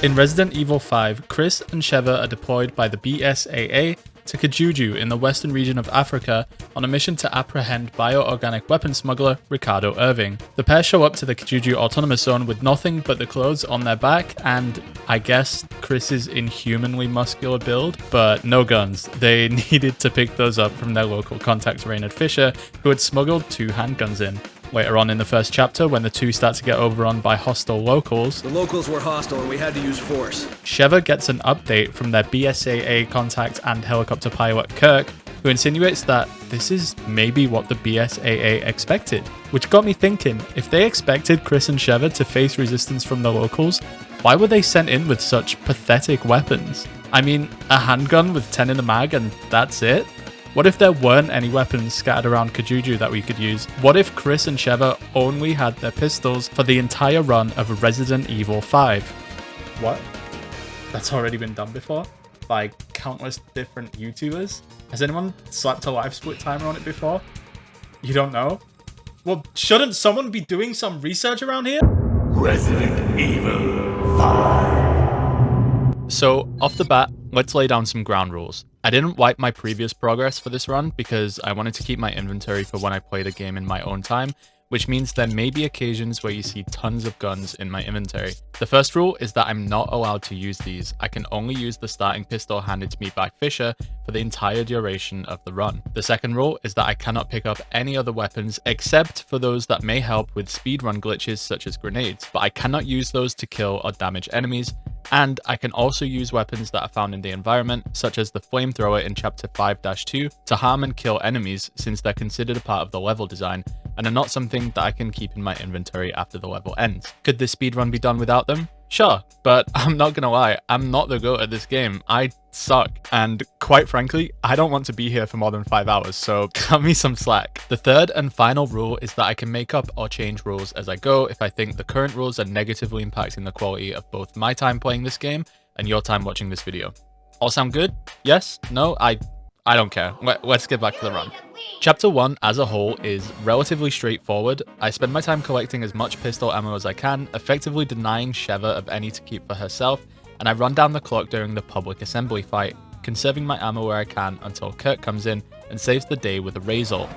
In Resident Evil 5, Chris and Sheva are deployed by the BSAA to Kajuju in the western region of Africa on a mission to apprehend bioorganic weapon smuggler Ricardo Irving. The pair show up to the Kajuju Autonomous Zone with nothing but the clothes on their back and, I guess, Chris's inhumanly muscular build, but no guns. They needed to pick those up from their local contact Raynard Fisher, who had smuggled 2 handguns in. Later on in the first chapter, when the two start to get overrun by hostile locals, the locals were hostile and we had to use force. Sheva gets an update from their BSAA contact and helicopter pilot Kirk, who insinuates that this is maybe what the BSAA expected. Which got me thinking, if they expected Chris and Sheva to face resistance from the locals, why were they sent in with such pathetic weapons? I mean, a handgun with 10 in the mag and that's it? What if there weren't any weapons scattered around Kajuju that we could use? What if Chris and Sheva only had their pistols for the entire run of Resident Evil 5? What? That's already been done before? By countless different YouTubers? Has anyone slapped a live split timer on it before? You don't know? Well, shouldn't someone be doing some research around here? Resident Evil 5. So, off the bat, let's lay down some ground rules. I didn't wipe my previous progress for this run because I wanted to keep my inventory for when I play the game in my own time, which means there may be occasions where you see tons of guns in my inventory. The first rule is that I'm not allowed to use these. I can only use the starting pistol handed to me by Fisher for the entire duration of the run. The second rule is that I cannot pick up any other weapons except for those that may help with speedrun glitches such as grenades, but I cannot use those to kill or damage enemies. And I can also use weapons that are found in the environment, such as the flamethrower in chapter 5-2, to harm and kill enemies since they're considered a part of the level design and are not something that I can keep in my inventory after the level ends. Could this speedrun be done without them? Sure, but I'm not gonna lie, I'm not the GOAT at this game. I suck, and quite frankly, I don't want to be here for more than 5 hours, so cut me some slack. The third and final rule is that I can make up or change rules as I go if I think the current rules are negatively impacting the quality of both my time playing this game and your time watching this video. All sound good? Yes? No? I don't care. Let's get back to the run. Chapter 1 as a whole is relatively straightforward. I spend my time collecting as much pistol ammo as I can, effectively denying Sheva of any to keep for herself, and I run down the clock during the public assembly fight, conserving my ammo where I can until Kirk comes in and saves the day with a raise ult.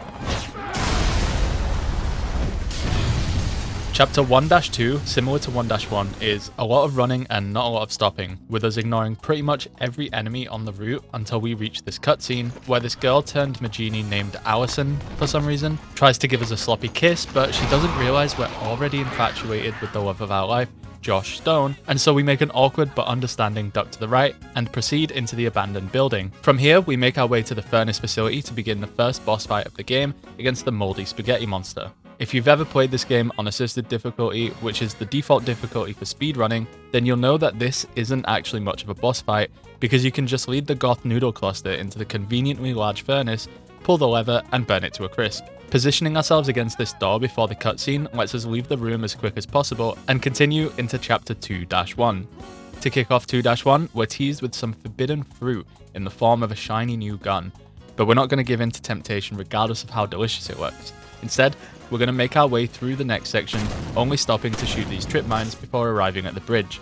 Chapter 1-2, similar to 1-1, is a lot of running and not a lot of stopping, with us ignoring pretty much every enemy on the route until we reach this cutscene, where this girl turned Magini named Allison, for some reason, tries to give us a sloppy kiss, but she doesn't realise we're already infatuated with the love of our life, Josh Stone, and so we make an awkward but understanding duck to the right and proceed into the abandoned building. From here, we make our way to the furnace facility to begin the first boss fight of the game against the moldy spaghetti monster. If you've ever played this game on assisted difficulty, which is the default difficulty for speedrunning, then you'll know that this isn't actually much of a boss fight because you can just lead the goth noodle cluster into the conveniently large furnace, pull the lever, and burn it to a crisp. Positioning ourselves against this door before the cutscene lets us leave the room as quick as possible and continue into chapter 2-1. To kick off 2-1, we're teased with some forbidden fruit in the form of a shiny new gun, but we're not going to give in to temptation regardless of how delicious it looks. Instead, we're going to make our way through the next section, only stopping to shoot these trip mines before arriving at the bridge.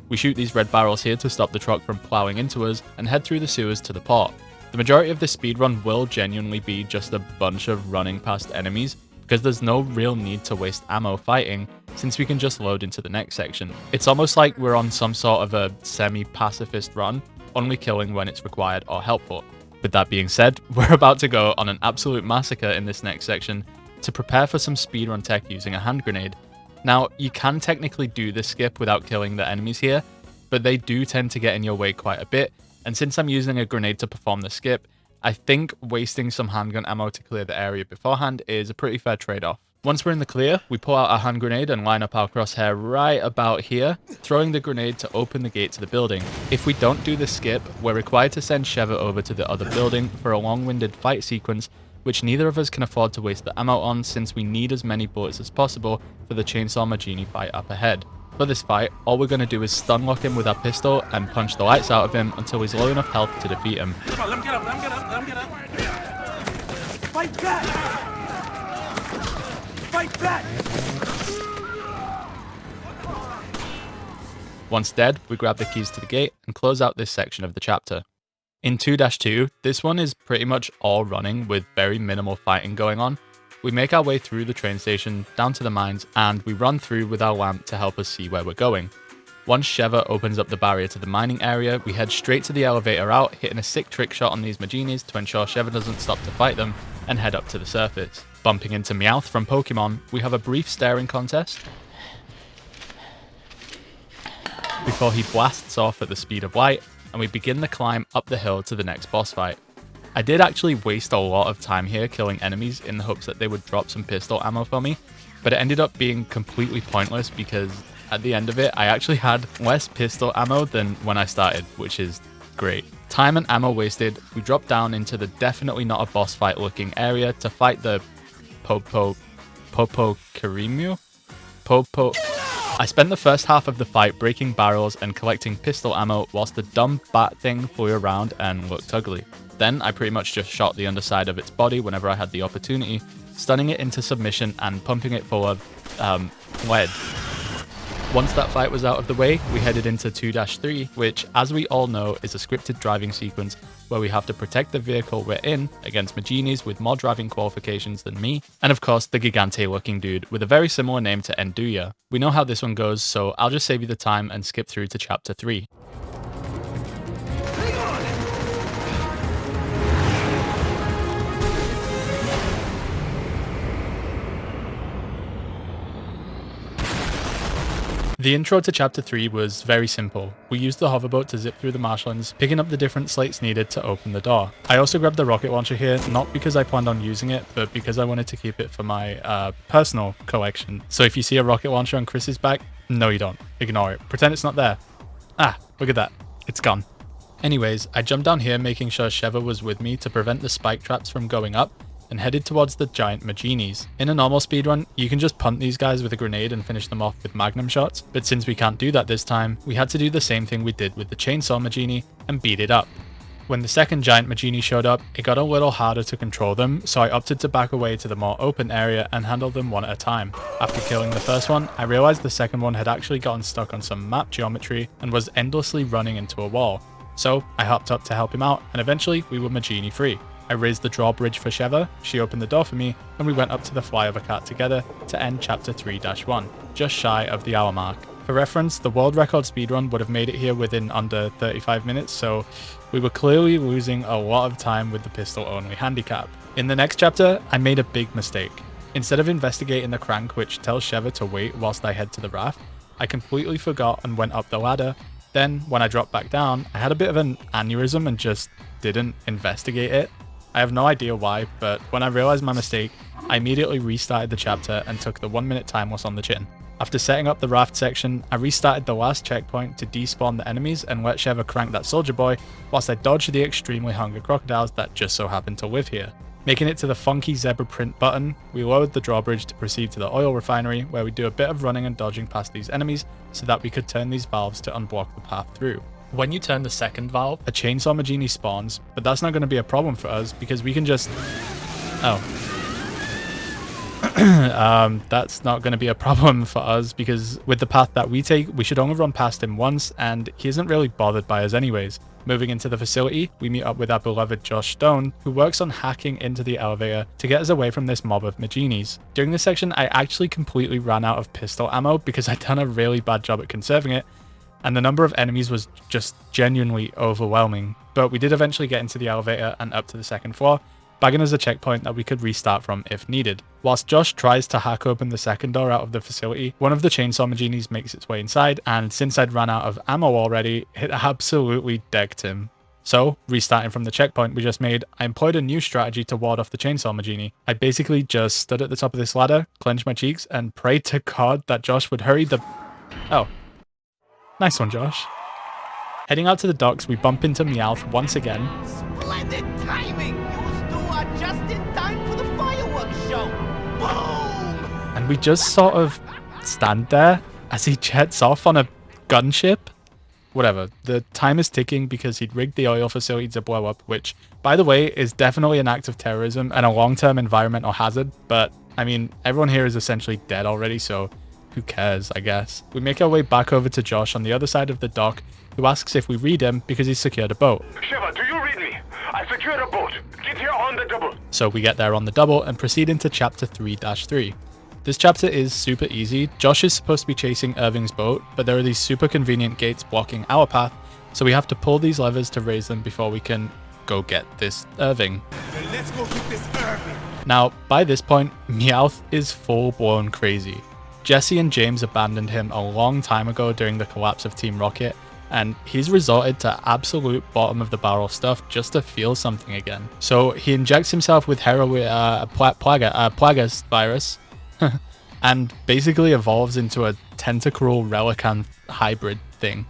We shoot these red barrels here to stop the truck from ploughing into us and head through the sewers to the port. The majority of this speedrun will genuinely be just a bunch of running past enemies because there's no real need to waste ammo fighting since we can just load into the next section. It's almost like we're on some sort of a semi-pacifist run, only killing when it's required or helpful. With that being said, we're about to go on an absolute massacre in this next section to prepare for some speedrun tech using a hand grenade. Now, you can technically do this skip without killing the enemies here, but they do tend to get in your way quite a bit, and since I'm using a grenade to perform the skip, I think wasting some handgun ammo to clear the area beforehand is a pretty fair trade-off. Once we're in the clear, we pull out our hand grenade and line up our crosshair right about here, throwing the grenade to open the gate to the building. If we don't do the skip, we're required to send Sheva over to the other building for a long-winded fight sequence, which neither of us can afford to waste the ammo on since we need as many bullets as possible for the Chainsaw Magini fight up ahead. For this fight, all we're going to do is stun lock him with our pistol and punch the lights out of him until he's low enough health to defeat him. Come on, let him get up, let him get up, let him get up. Fight back! Fight back! Once dead, we grab the keys to the gate and close out this section of the chapter. In 2-2, this one is pretty much all running with very minimal fighting going on. We make our way through the train station, down to the mines, and we run through with our lamp to help us see where we're going. Once Sheva opens up the barrier to the mining area, we head straight to the elevator out, hitting a sick trick shot on these Maginis to ensure Sheva doesn't stop to fight them, and head up to the surface. Bumping into Meowth from Pokemon, we have a brief staring contest before he blasts off at the speed of light, and we begin the climb up the hill to the next boss fight. I did actually waste a lot of time here killing enemies in the hopes that they would drop some pistol ammo for me, but it ended up being completely pointless because at the end of it, I actually had less pistol ammo than when I started, which is great. Time and ammo wasted, we dropped down into the definitely not a boss fight looking area to fight the Popo Karimio? I spent the first half of the fight breaking barrels and collecting pistol ammo whilst the dumb bat thing flew around and looked ugly. Then I pretty much just shot the underside of its body whenever I had the opportunity, stunning it into submission and pumping it full of lead. Once that fight was out of the way, we headed into 2-3, which, as we all know, is a scripted driving sequence where we have to protect the vehicle we're in against Maginis with more driving qualifications than me, and of course the Gigante-looking dude with a very similar name to Enduya. We know how this one goes, so I'll just save you the time and skip through to chapter 3. The intro to chapter 3 was very simple. We used the hoverboat to zip through the marshlands, picking up the different slates needed to open the door. I also grabbed the rocket launcher here, not because I planned on using it, but because I wanted to keep it for my personal collection. So if you see a rocket launcher on Chris's back, no you don't. Ignore it. Pretend it's not there. Ah, look at that. It's gone. Anyways, I jumped down here making sure Sheva was with me to prevent the spike traps from going up, and headed towards the giant Maginis. In a normal speedrun, you can just punt these guys with a grenade and finish them off with magnum shots, but since we can't do that this time, we had to do the same thing we did with the chainsaw Magini and beat it up. When the second giant Magini showed up, it got a little harder to control them, so I opted to back away to the more open area and handle them one at a time. After killing the first one, I realized the second one had actually gotten stuck on some map geometry and was endlessly running into a wall. So I hopped up to help him out, and eventually we were Magini free. I raised the drawbridge for Sheva, she opened the door for me, and we went up to the flyover cart together to end chapter 3-1, just shy of the hour mark. For reference, the world record speedrun would have made it here within under 35 minutes, so we were clearly losing a lot of time with the pistol only handicap. In the next chapter, I made a big mistake. Instead of investigating the crank which tells Sheva to wait whilst I head to the raft, I completely forgot and went up the ladder. Then, when I dropped back down, I had a bit of an aneurysm and just didn't investigate it. I have no idea why, but when I realized my mistake, I immediately restarted the chapter and took the 1 minute time loss on the chin. After setting up the raft section, I restarted the last checkpoint to despawn the enemies and let Sheva crank that soldier boy, whilst I dodged the extremely hungry crocodiles that just so happened to live here. Making it to the funky zebra print button, we lowered the drawbridge to proceed to the oil refinery, where we do a bit of running and dodging past these enemies so that we could turn these valves to unblock the path through. When you turn the second valve, a chainsaw Magini spawns, but that's not going to be a problem for us because we can just... Oh. That's not going to be a problem for us because with the path that we take, we should only run past him once and he isn't really bothered by us anyways. Moving into the facility, we meet up with our beloved Josh Stone, who works on hacking into the elevator to get us away from this mob of Maginis. During this section, I actually completely ran out of pistol ammo because I'd done a really bad job at conserving it, and the number of enemies was just genuinely overwhelming. But we did eventually get into the elevator and up to the second floor, bagging us a checkpoint that we could restart from if needed. Whilst Josh tries to hack open the second door out of the facility, one of the chainsaw Maginis makes its way inside, and since I'd run out of ammo already, it absolutely decked him. So, restarting from the checkpoint we just made, I employed a new strategy to ward off the chainsaw Magini. I basically just stood at the top of this ladder, clenched my cheeks, and prayed to God that Josh would hurry the... Oh. Nice one, Josh. Heading out to the docks, we bump into Meowth once again. Splendid timing! You two are just in time for the fireworks show! Boom! And we just sort of stand there as he jets off on a gunship. Whatever, the time is ticking because he'd rigged the oil facility to blow up, which, by the way, is definitely an act of terrorism and a long-term environmental hazard, but, I mean, everyone here is essentially dead already, so who cares, I guess. We make our way back over to Josh on the other side of the dock, who asks if we read him because he's secured a boat. Shiva, do you read me? I secured a boat. Get here on the double. So we get there on the double and proceed into chapter 3-3. This chapter is super easy. Josh is supposed to be chasing Irving's boat, but there are these super convenient gates blocking our path, so we have to pull these levers to raise them before we can go get this Irving. Let's go get this Irving. Now, by this point, Meowth is full-blown crazy. Jesse and James abandoned him a long time ago during the collapse of Team Rocket, and he's resorted to absolute bottom of the barrel stuff just to feel something again. So he injects himself with Plagas virus and basically evolves into a tentacruel Relican hybrid thing.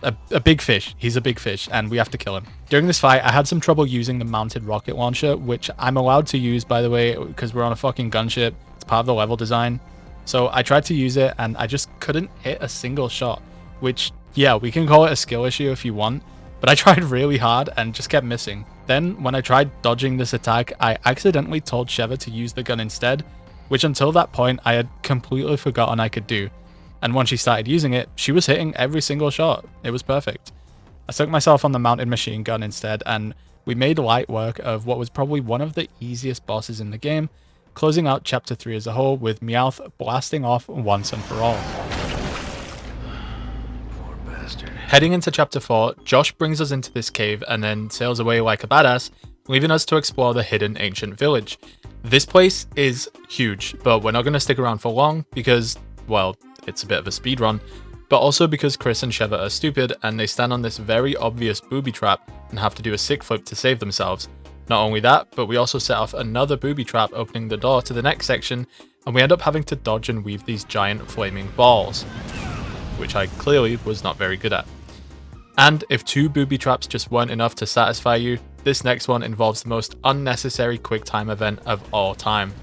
A big fish. He's a big fish, and we have to kill him. During this fight, I had some trouble using the mounted rocket launcher, which I'm allowed to use, by the way, because we're on a fucking gunship. It's part of the level design. So I tried to use it, and I just couldn't hit a single shot, which, yeah, we can call it a skill issue if you want, but I tried really hard and just kept missing. Then, when I tried dodging this attack, I accidentally told Sheva to use the gun instead, which until that point, I had completely forgotten I could do. And when she started using it, she was hitting every single shot. It was perfect. I stuck myself on the mounted machine gun instead, and we made light work of what was probably one of the easiest bosses in the game, closing out chapter 3 as a whole with Meowth blasting off once and for all. Poor bastard. Heading into chapter 4, Josh brings us into this cave and then sails away like a badass, leaving us to explore the hidden ancient village. This place is huge, but we're not going to stick around for long because, well, it's a bit of a speedrun, but also because Chris and Sheva are stupid and they stand on this very obvious booby trap and have to do a sick flip to save themselves. Not only that, but we also set off another booby trap opening the door to the next section, and we end up having to dodge and weave these giant flaming balls, which I clearly was not very good at. And if 2 booby traps just weren't enough to satisfy you, this next one involves the most unnecessary quick time event of all time.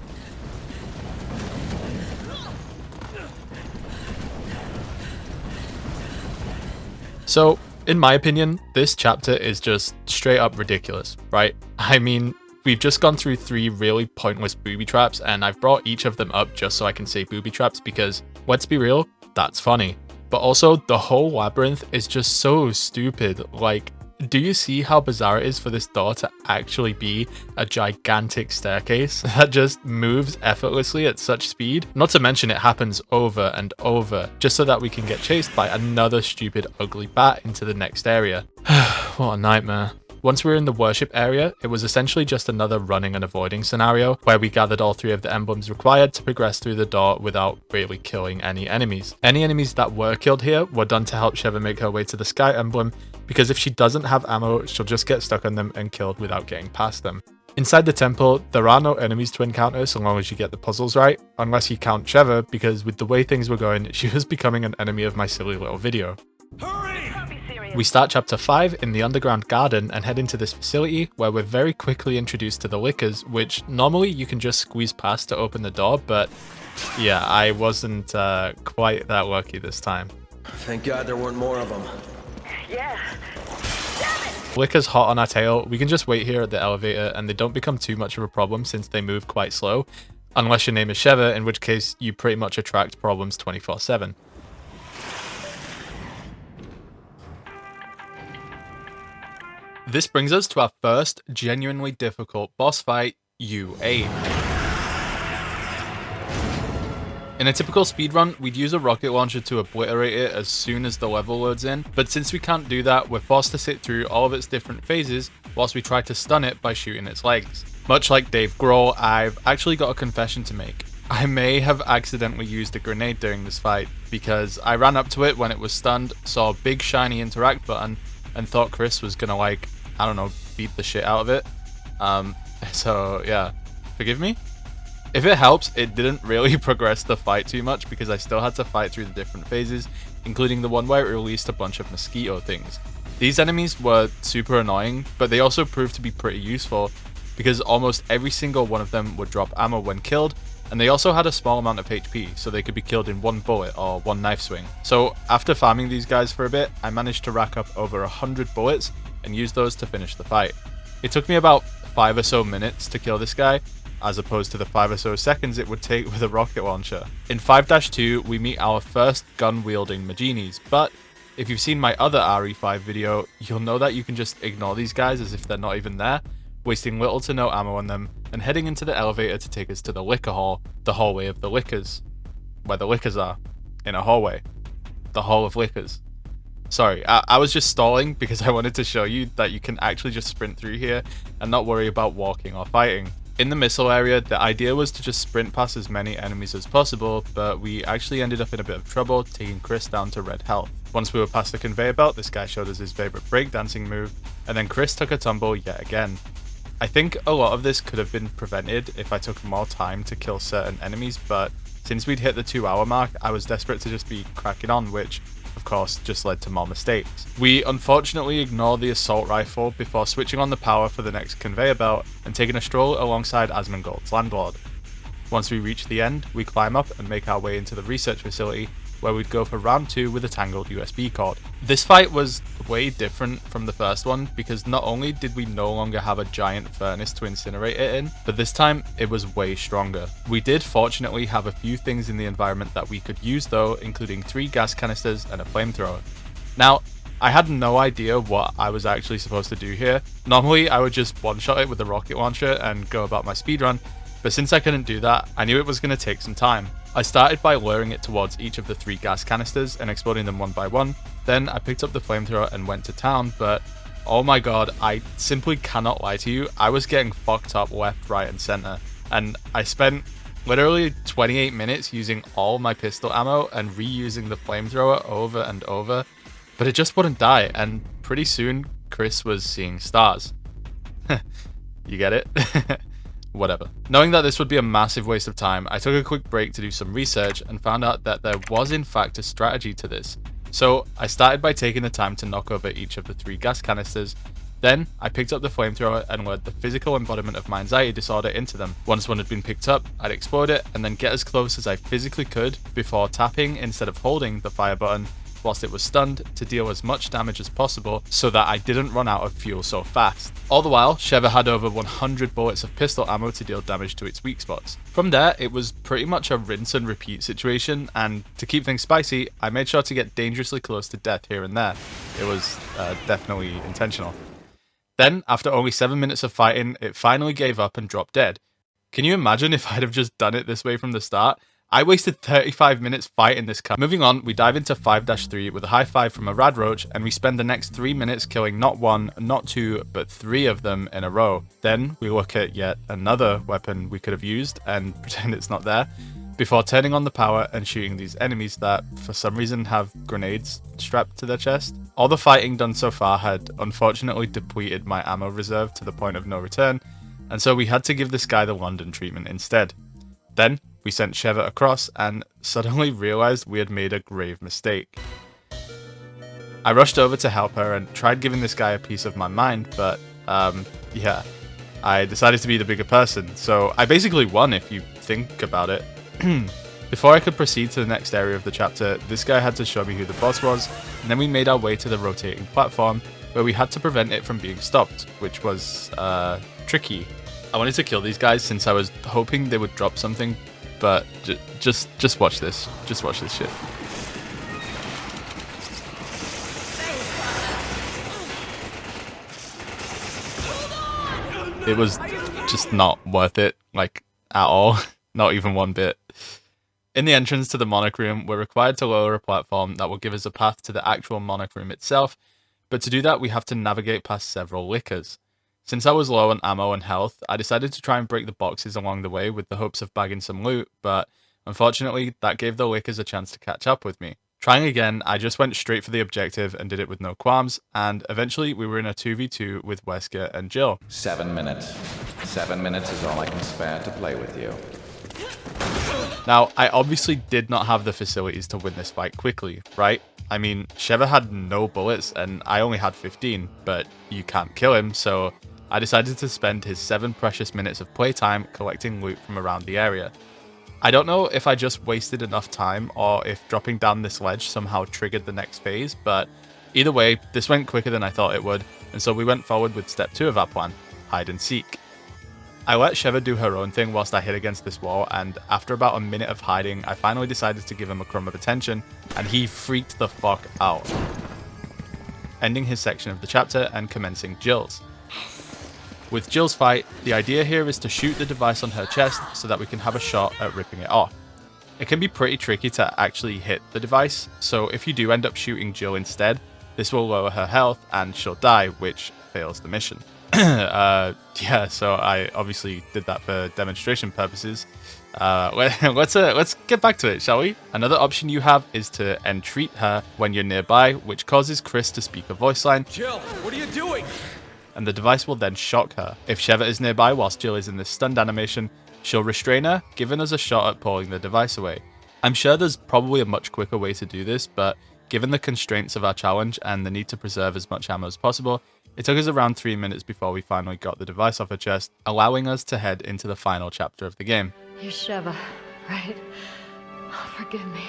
So, in my opinion, this chapter is just straight up ridiculous, right? I mean, we've just gone through 3 really pointless booby traps, and I've brought each of them up just so I can say booby traps because, let's be real, that's funny. But also, the whole labyrinth is just so stupid. Like, do you see how bizarre it is for this door to actually be a gigantic staircase that just moves effortlessly at such speed? Not to mention it happens over and over, just so that we can get chased by another stupid ugly bat into the next area. What a nightmare. Once we were in the worship area, it was essentially just another running and avoiding scenario where we gathered all 3 of the emblems required to progress through the door without really killing any enemies. Any enemies that were killed here were done to help Sheva make her way to the sky emblem, because if she doesn't have ammo, she'll just get stuck on them and killed without getting past them. Inside the temple, there are no enemies to encounter so long as you get the puzzles right, unless you count Sheva, because with the way things were going, she was becoming an enemy of my silly little video. We start chapter 5 in the underground garden and head into this facility where we're very quickly introduced to the lickers, which normally you can just squeeze past to open the door, but yeah, I wasn't quite that lucky this time. Thank God there weren't more of them. Lickers hot on our tail. We can just wait here at the elevator and they don't become too much of a problem since they move quite slow, unless your name is Sheva, in which case you pretty much attract problems 24/7. This brings us to our first genuinely difficult boss fight, U8. In a typical speedrun, we'd use a rocket launcher to obliterate it as soon as the level loads in, but since we can't do that, we're forced to sit through all of its different phases whilst we try to stun it by shooting its legs. Much like Dave Grohl, I've actually got a confession to make. I may have accidentally used a grenade during this fight, because I ran up to it when it was stunned, saw a big shiny interact button, and thought Chris was gonna I don't know, beat the shit out of it. So yeah, forgive me? If it helps, it didn't really progress the fight too much because I still had to fight through the different phases, including the one where it released a bunch of mosquito things. These enemies were super annoying, but they also proved to be pretty useful because almost every single one of them would drop ammo when killed, and they also had a small amount of HP, so they could be killed in 1 bullet or 1 knife swing. So after farming these guys for a bit, I managed to rack up over 100 bullets and use those to finish the fight. It took me about 5 or so minutes to kill this guy, as opposed to the 5 or so seconds it would take with a rocket launcher. In 5-2, we meet our first gun-wielding Majinis, but if you've seen my other RE5 video, you'll know that you can just ignore these guys as if they're not even there, wasting little to no ammo on them, and heading into the elevator to take us to the liquor hall, the hallway of the liquors. Where the liquors are. In a hallway. The hall of liquors. Sorry, I was just stalling because I wanted to show you that you can actually just sprint through here and not worry about walking or fighting. In the missile area, the idea was to just sprint past as many enemies as possible, but we actually ended up in a bit of trouble, taking Chris down to red health. Once we were past the conveyor belt, this guy showed us his favourite breakdancing move, and then Chris took a tumble yet again. I think a lot of this could have been prevented if I took more time to kill certain enemies, but since we'd hit the 2-hour mark, I was desperate to just be cracking on, which of course just led to more mistakes. We unfortunately ignored the assault rifle before switching on the power for the next conveyor belt and taking a stroll alongside Asmongold's landlord. Once we reach the end, we climb up and make our way into the research facility, where we'd go for round 2 with a tangled USB cord. This fight was way different from the first one because not only did we no longer have a giant furnace to incinerate it in, but this time it was way stronger. We did fortunately have a few things in the environment that we could use though, including 3 gas canisters and a flamethrower. Now, I had no idea what I was actually supposed to do here. Normally I would just one-shot it with a rocket launcher and go about my speedrun, but since I couldn't do that, I knew it was going to take some time. I started by luring it towards each of the 3 gas canisters and exploding them one by one. Then I picked up the flamethrower and went to town, but oh my god, I simply cannot lie to you, I was getting fucked up left, right and center. And I spent literally 28 minutes using all my pistol ammo and reusing the flamethrower over and over, but it just wouldn't die, and pretty soon Chris was seeing stars. You get it? Whatever. Knowing that this would be a massive waste of time, I took a quick break to do some research and found out that there was in fact a strategy to this. So I started by taking the time to knock over each of the 3 gas canisters. Then I picked up the flamethrower and lured the physical embodiment of my anxiety disorder into them. Once one had been picked up, I'd explode it and then get as close as I physically could before tapping instead of holding the fire button whilst it was stunned to deal as much damage as possible so that I didn't run out of fuel so fast. All the while, Sheva had over 100 bullets of pistol ammo to deal damage to its weak spots. From there, it was pretty much a rinse and repeat situation, and to keep things spicy, I made sure to get dangerously close to death here and there. It was definitely intentional. Then, after only 7 minutes of fighting, it finally gave up and dropped dead. Can you imagine if I'd have just done it this way from the start? I wasted 35 minutes fighting this car. Moving on, we dive into 5-3 with a high five from a rad roach, and we spend the next 3 minutes killing not 1, not 2, but 3 of them in a row. Then we look at yet another weapon we could have used and pretend it's not there, before turning on the power and shooting these enemies that, for some reason, have grenades strapped to their chest. All the fighting done so far had unfortunately depleted my ammo reserve to the point of no return, and so we had to give this guy the London treatment instead. Then, we sent Sheva across and suddenly realized we had made a grave mistake. I rushed over to help her and tried giving this guy a piece of my mind, but yeah, I decided to be the bigger person, so I basically won if you think about it. Before I could proceed to the next area of the chapter, this guy had to show me who the boss was, and then we made our way to the rotating platform, where we had to prevent it from being stopped, which was tricky. I wanted to kill these guys since I was hoping they would drop something, but just watch this. Just watch this shit. It was just not worth it, like, at all. Not even one bit. In the entrance to the Monarch Room, we're required to lower a platform that will give us a path to the actual Monarch Room itself, but to do that we have to navigate past several liquors. Since I was low on ammo and health, I decided to try and break the boxes along the way with the hopes of bagging some loot, but unfortunately that gave the liquors a chance to catch up with me. Trying again, I just went straight for the objective and did it with no qualms, and eventually we were in a 2v2 with Wesker and Jill. 7 minutes. 7 minutes is all I can spare to play with you. Now, I obviously did not have the facilities to win this fight quickly, right? I mean, Sheva had no bullets and I only had 15, but you can't kill him, so I decided to spend his 7 precious minutes of playtime collecting loot from around the area. I don't know if I just wasted enough time or if dropping down this ledge somehow triggered the next phase, but either way, this went quicker than I thought it would, and so we went forward with step 2 of our plan, hide and seek. I let Sheva do her own thing whilst I hid against this wall, and after about a minute of hiding, I finally decided to give him a crumb of attention, and he freaked the fuck out, ending his section of the chapter and commencing Jill's. With Jill's fight, the idea here is to shoot the device on her chest so that we can have a shot at ripping it off. It can be pretty tricky to actually hit the device, so if you do end up shooting Jill instead, this will lower her health and she'll die, which fails the mission. Yeah, so I obviously did that for demonstration purposes. Let's get back to it, shall we? Another option you have is to entreat her when you're nearby, which causes Chris to speak a voice line. Jill, what are you doing? And the device will then shock her. If Sheva is nearby whilst Jill is in this stunned animation, she'll restrain her, giving us a shot at pulling the device away. I'm sure there's probably a much quicker way to do this, but given the constraints of our challenge and the need to preserve as much ammo as possible, it took us around 3 minutes before we finally got the device off her chest, allowing us to head into the final chapter of the game. You're Sheva, right? Oh, forgive me.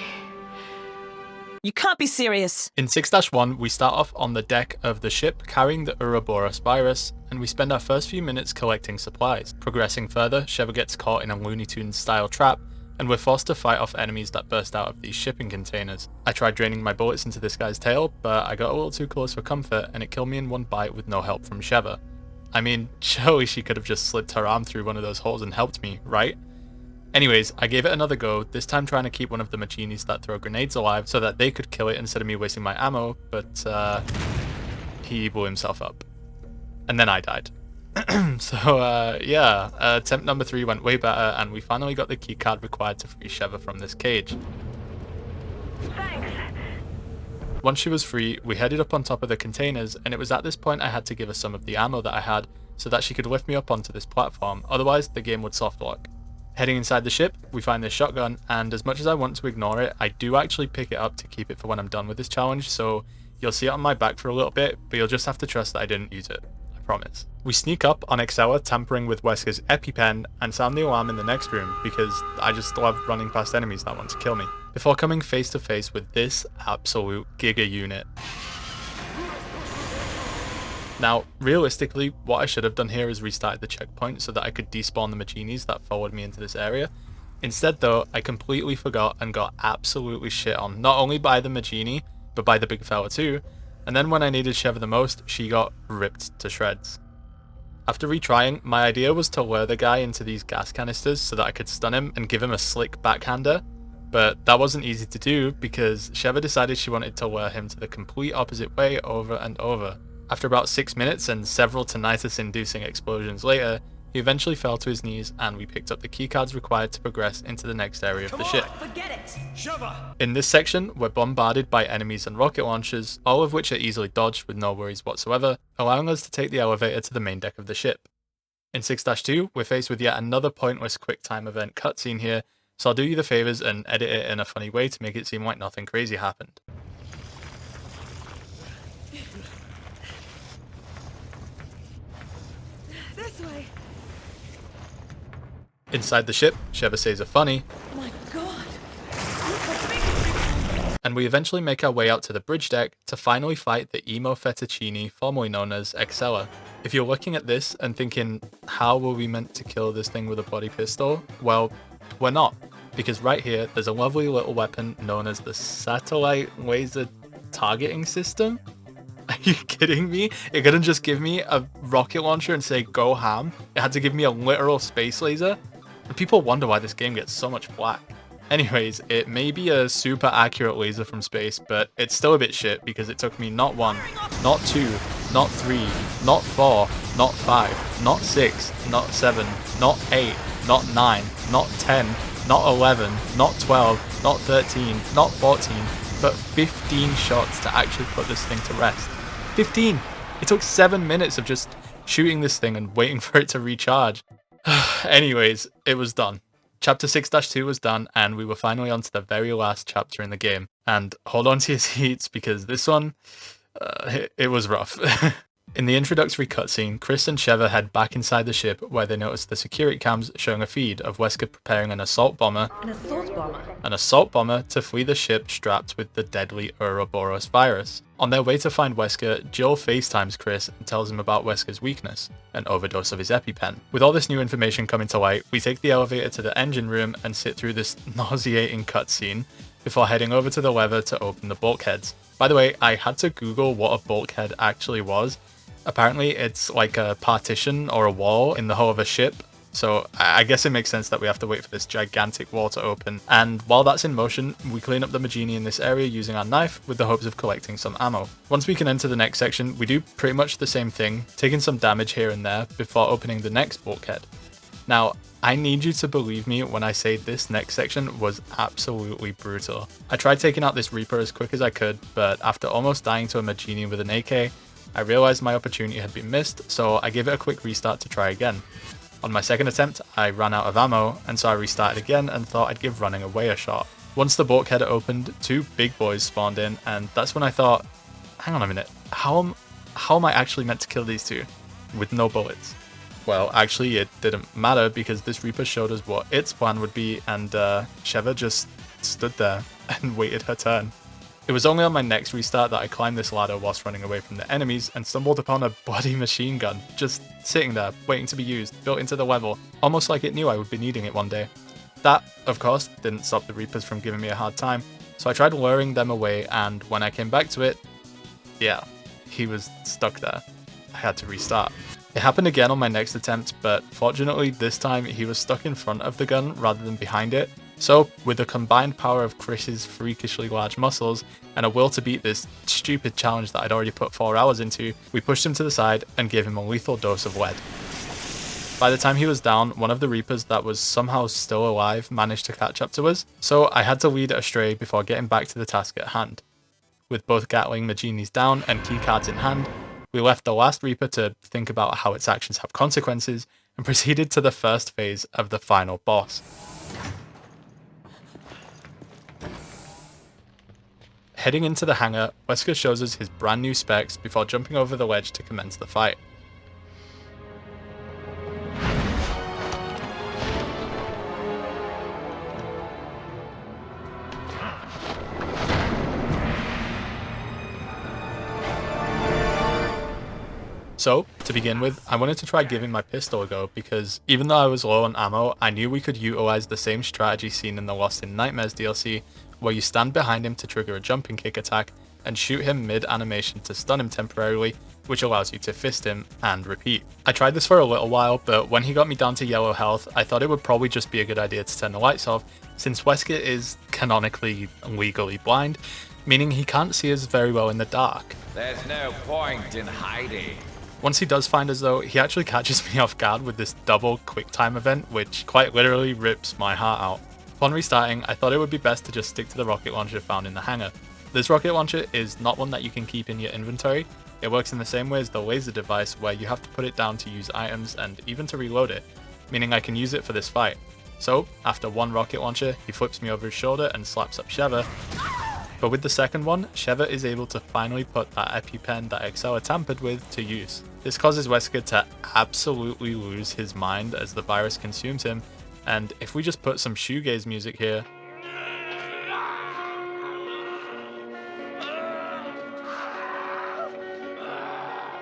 You can't be serious. In 6-1, we start off on the deck of the ship carrying the Ouroboros virus, and we spend our first few minutes collecting supplies. Progressing further, Sheva gets caught in a Looney Tunes style trap, and we're forced to fight off enemies that burst out of these shipping containers. I tried draining my bullets into this guy's tail, but I got a little too close for comfort, and it killed me in one bite with no help from Sheva. I mean, surely she could have just slipped her arm through one of those holes and helped me, right? Anyways, I gave it another go, this time trying to keep one of the Machinis that throw grenades alive so that they could kill it instead of me wasting my ammo, but he blew himself up. And then I died. So yeah, attempt number 3 went way better, and we finally got the keycard required to free Sheva from this cage. Thanks. Once she was free, we headed up on top of the containers, and it was at this point I had to give her some of the ammo that I had so that she could lift me up onto this platform, otherwise the game would soft lock. Heading inside the ship, we find this shotgun, and as much as I want to ignore it, I do actually pick it up to keep it for when I'm done with this challenge, so you'll see it on my back for a little bit, but you'll just have to trust that I didn't use it. I promise. We sneak up on Excella tampering with Wesker's EpiPen and sound the alarm in the next room, because I just love running past enemies that want to kill me, before coming face to face with this absolute giga unit. Now, realistically, what I should have done here is restarted the checkpoint so that I could despawn the Machinis that followed me into this area. Instead though, I completely forgot and got absolutely shit on, not only by the Machini, but by the big fella too, and then when I needed Sheva the most, she got ripped to shreds. After retrying, my idea was to lure the guy into these gas canisters so that I could stun him and give him a slick backhander, but that wasn't easy to do because Sheva decided she wanted to lure him to the complete opposite way over and over. After about 6 minutes and several tinnitus-inducing explosions later, he eventually fell to his knees and we picked up the keycards required to progress into the next area of the ship. Forget it. Sheva! In this section, we're bombarded by enemies and rocket launchers, all of which are easily dodged with no worries whatsoever, allowing us to take the elevator to the main deck of the ship. In 6-2, we're faced with yet another pointless quick-time event cutscene here, so I'll do you the favours and edit it in a funny way to make it seem like nothing crazy happened. This way. Inside the ship, Sheva says a funny, Oh my god. and we eventually make our way out to the bridge deck to finally fight the emo fettuccine formerly known as Excella. If you're looking at this and thinking, how were we meant to kill this thing with a body pistol? Well, we're not, because right here there's a lovely little weapon known as the satellite laser targeting system. Are you kidding me? It couldn't just give me a rocket launcher and say go ham. It had to give me a literal space laser. And people wonder why this game gets so much flack. Anyways, it may be a super accurate laser from space, but it's still a bit shit because it took me not 1, not 2, not 3, not 4, not 5, not 6, not 7, not 8, not 9, not 10, not 11, not 12, not 13, not 14, but 15 shots to actually put this thing to rest. 15! It took 7 minutes of just shooting this thing and waiting for it to recharge. Anyways, it was done. Chapter 6-2 was done, and we were finally on to the very last chapter in the game. And hold on to your seats, because this one, it was rough. In the introductory cutscene, Chris and Sheva head back inside the ship where they notice the security cams showing a feed of Wesker preparing an assault bomber. An assault bomber. An assault bomber to flee the ship strapped with the deadly Ouroboros virus. On their way to find Wesker, Jill FaceTimes Chris and tells him about Wesker's weakness, an overdose of his EpiPen. With all this new information coming to light, we take the elevator to the engine room and sit through this nauseating cutscene before heading over to the lever to open the bulkheads. By the way, I had to Google what a bulkhead actually was. Apparently it's like a partition or a wall in the hull of a ship. So I guess it makes sense that we have to wait for this gigantic wall to open. And while that's in motion, we clean up the Magini in this area using our knife with the hopes of collecting some ammo. Once we can enter the next section, we do pretty much the same thing, taking some damage here and there before opening the next bulkhead. Now, I need you to believe me when I say this next section was absolutely brutal. I tried taking out this Reaper as quick as I could, but after almost dying to a Magini with an AK, I realized my opportunity had been missed, so I gave it a quick restart to try again. On my second attempt, I ran out of ammo, and so I restarted again and thought I'd give running away a shot. Once the bulkhead opened, two big boys spawned in, and that's when I thought, hang on a minute, how am I actually meant to kill these two with no bullets? Well, actually it didn't matter because this Reaper showed us what its plan would be, and Sheva just stood there and waited her turn. It was only on my next restart that I climbed this ladder whilst running away from the enemies and stumbled upon a bloody machine gun, just sitting there, waiting to be used, built into the level, almost like it knew I would be needing it one day. That, of course, didn't stop the Reapers from giving me a hard time, so I tried luring them away, and when I came back to it, yeah, he was stuck there. I had to restart. It happened again on my next attempt, but fortunately this time he was stuck in front of the gun rather than behind it. So, with the combined power of Chris's freakishly large muscles and a will to beat this stupid challenge that I'd already put 4 hours into, we pushed him to the side and gave him a lethal dose of lead. By the time he was down, one of the Reapers that was somehow still alive managed to catch up to us, so I had to lead it astray before getting back to the task at hand. With both Gatling Maginis down and keycards in hand, we left the last Reaper to think about how its actions have consequences and proceeded to the first phase of the final boss. Heading into the hangar, Wesker shows us his brand new specs before jumping over the ledge to commence the fight. So, to begin with, I wanted to try giving my pistol a go because even though I was low on ammo, I knew we could utilize the same strategy seen in the Lost in Nightmares DLC, where you stand behind him to trigger a jumping kick attack and shoot him mid-animation to stun him temporarily, which allows you to fist him and repeat. I tried this for a little while, but when he got me down to yellow health, I thought it would probably just be a good idea to turn the lights off, since Wesker is canonically legally blind, meaning he can't see us very well in the dark. There's no point in hiding. Once he does find us though, he actually catches me off guard with this double quick time event, which quite literally rips my heart out. Upon restarting, I thought it would be best to just stick to the rocket launcher found in the hangar. This rocket launcher is not one that you can keep in your inventory. It works in the same way as the laser device, where you have to put it down to use items and even to reload it, meaning I can use it for this fight. So, after one rocket launcher, he flips me over his shoulder and slaps up Sheva. But with the second one, Sheva is able to finally put that EpiPen that Excella tampered with to use. This causes Wesker to absolutely lose his mind as the virus consumes him, and if we just put some shoegaze music here,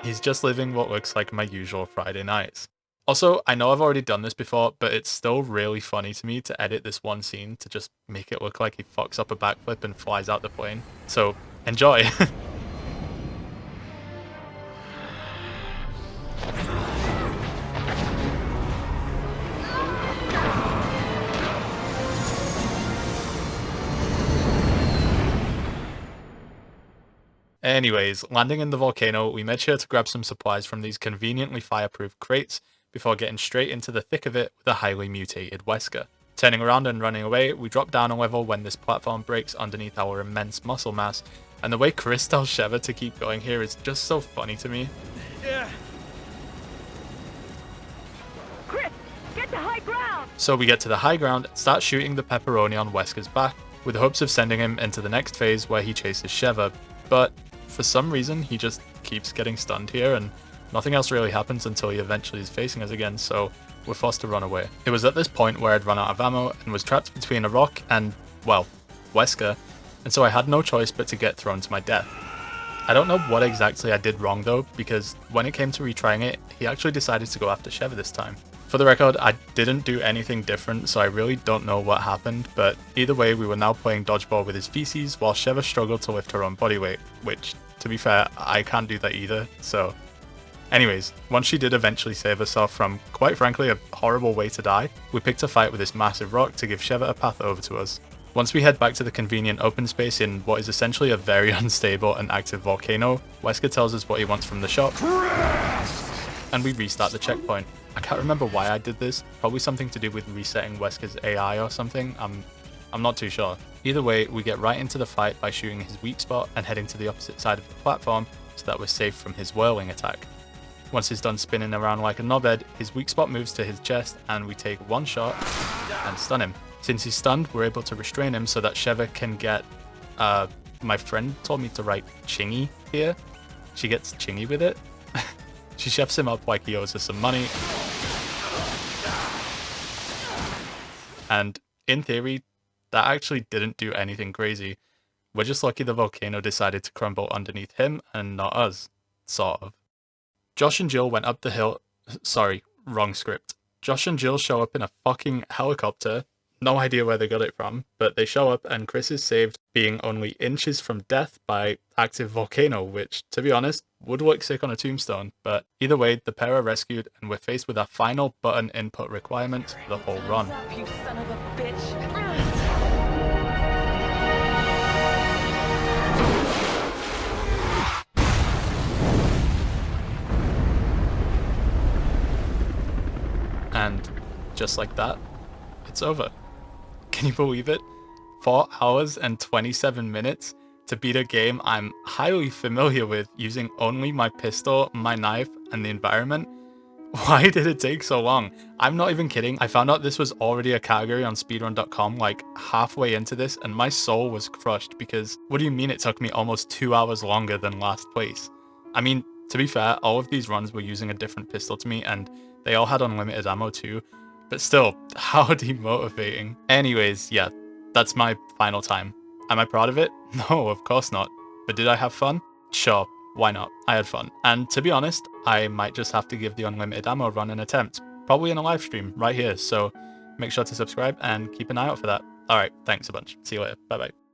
he's just living what looks like my usual Friday nights. Also, I know I've already done this before, but it's still really funny to me to edit this one scene to just make it look like he fucks up a backflip and flies out the plane. So, enjoy! Anyways, landing in the volcano, we made sure to grab some supplies from these conveniently fireproof crates before getting straight into the thick of it with a highly mutated Wesker. Turning around and running away, we drop down a level when this platform breaks underneath our immense muscle mass, and the way Chris tells Sheva to keep going here is just so funny to me. Chris, get to high ground! So we get to the high ground and start shooting the pepperoni on Wesker's back, with hopes of sending him into the next phase where he chases Sheva, but for some reason he just keeps getting stunned here, and Nothing else really happens until he eventually is facing us again, so we're forced to run away. It was at this point where I'd run out of ammo and was trapped between a rock and, well, Wesker, and so I had no choice but to get thrown to my death. I don't know what exactly I did wrong though, because when it came to retrying it, he actually decided to go after Sheva this time. For the record, I didn't do anything different, so I really don't know what happened, but either way, we were now playing dodgeball with his feces while Sheva struggled to lift her own body weight, which, to be fair, I can't do that either, so... Anyways, once she did eventually save herself from, quite frankly, a horrible way to die, we picked a fight with this massive rock to give Sheva a path over to us. Once we head back to the convenient open space in what is essentially a very unstable and active volcano, Wesker tells us what he wants from the shop, and we restart the checkpoint. I can't remember why I did this, probably something to do with resetting Wesker's AI or something, I'm not too sure. Either way, we get right into the fight by shooting his weak spot and heading to the opposite side of the platform so that we're safe from his whirling attack. Once he's done spinning around like a knobhead, his weak spot moves to his chest and we take one shot and stun him. Since he's stunned, we're able to restrain him so that Sheva can get, my friend told me to write chingy here. She gets chingy with it. She chefs him up like he owes her some money. And in theory, that actually didn't do anything crazy. We're just lucky the volcano decided to crumble underneath him and not us. Sort of. Josh and Jill went up the hill. Sorry, wrong script. Josh and Jill show up in a fucking helicopter. No idea where they got it from, but they show up and Chris is saved being only inches from death by active volcano, which, to be honest, would look sick on a tombstone. But either way, the pair are rescued and we're faced with our final button input requirements for the whole run. You son of a bitch. And just like that, it's over. Can you believe it? 4 hours and 27 minutes to beat a game I'm highly familiar with using only my pistol, my knife, and the environment? Why did it take so long? I'm not even kidding. I found out this was already a category on speedrun.com like halfway into this and my soul was crushed because what do you mean it took me almost 2 hours longer than last place? I mean, to be fair, all of these runs were using a different pistol to me and they all had unlimited ammo too, but still, how demotivating. Anyways, yeah, that's my final time. Am I proud of it? No, of course not. But did I have fun? Sure, why not? I had fun. And to be honest, I might just have to give the unlimited ammo run an attempt, probably in a live stream right here, so make sure to subscribe and keep an eye out for that. Alright, thanks a bunch. See you later. Bye bye.